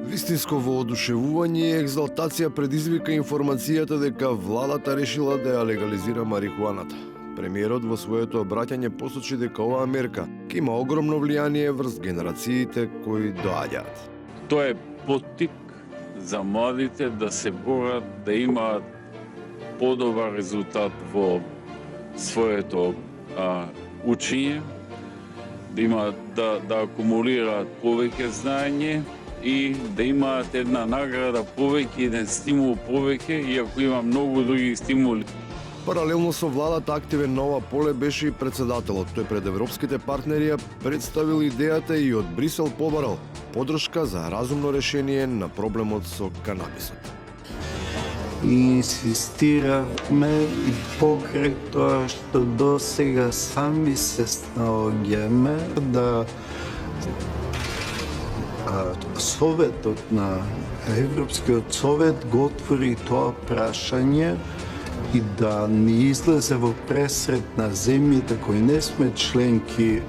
Вистинско воодушевување и екзалтација предизвика информацијата дека владата решила да ја легализира марихуаната. Премиерот во своето обраќање посочи дека оваа мерка ќе има огромно влијание врз генерациите кои доаѓаат. Тоа е поттик за младите да се борат, да имаат подобар резултат во своето учење, да имаат да акумулираат повеќе знаење и да имаат една награда повеќе, еден стимул повеќе, иако има многу други стимули. Паралелно со владата активен на ова поле беше и председателот. Тој пред европските партнери ја представил идејата и од Брисел побарал поддршка за разумно решение на проблемот со канабисот. Инсистиравме и покрај тоа што досега сами се снаоѓаме да Советот на Европскиот совет го отвори тоа прашање и да ни излезе во пресред на земјите кои не сме членки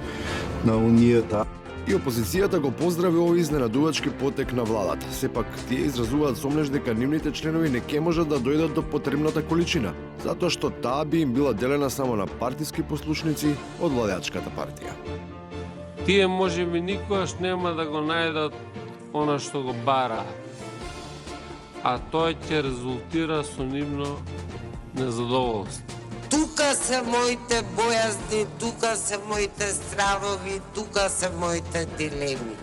на Унијата. И опозицијата го поздрави овој изненадувачки потек на владата. Сепак, тие изразуваат сомнеш дека нивните членови не ќе можат да дојдат до потребната количина, затоа што таа би им била делена само на партиски послушници од владеачката партија. Тие можеби никогаш нема да го најдат она што го бараат, а тоа ќе резултира со нивно незадоволство. Тука се моите бојазни, тука се моите стравови, тука се моите дилеми.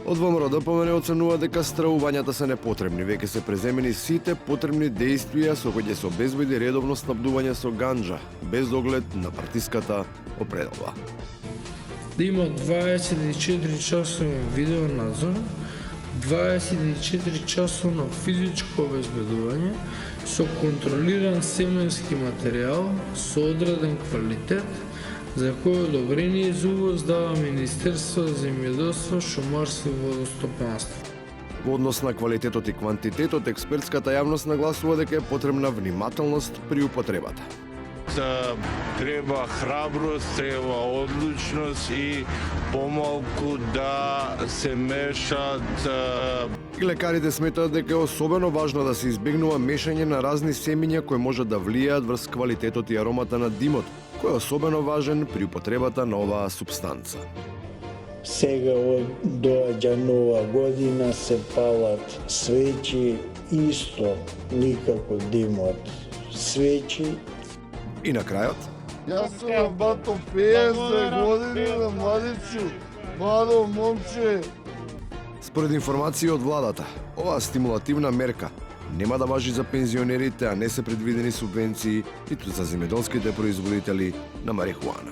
Од ВМРО ДПМН оценува дека стравувањата се непотребни, веќе се преземени сите потребни действија со кои ќе се обезбеди редовно снабдување со ганџа, без оглед на партиската определба. Да има 24 часови видео надзор, 24 часовно физичко обезбедување со контролиран семенски материјал со одреден квалитет, за кој одобрение за увоз дава Министерство за земјоделство, шумарство и водостопанство. Во однос на квалитетот и квантитетот, експертската јавност нагласува дека е потребна внимателност при употребата. Треба храброст, треба одлучност и помалку да се мешат. И лекарите сметаат дека е особено важно да се избегнува мешање на разни семиња кои можат да влијаат врз квалитетот и аромата на димот, кој е особено важен при употребата на оваа супстанца. Сега доаѓа нова година, се палат свечи, исто никако димот свечи. И на крајот? Јас сум на бато 50 години на младици, младо момче. Според информации од владата, оваа стимулативна мерка нема да важи за пензионерите, а не се предвидени субвенции ниту за земјоделските производители на марихуана.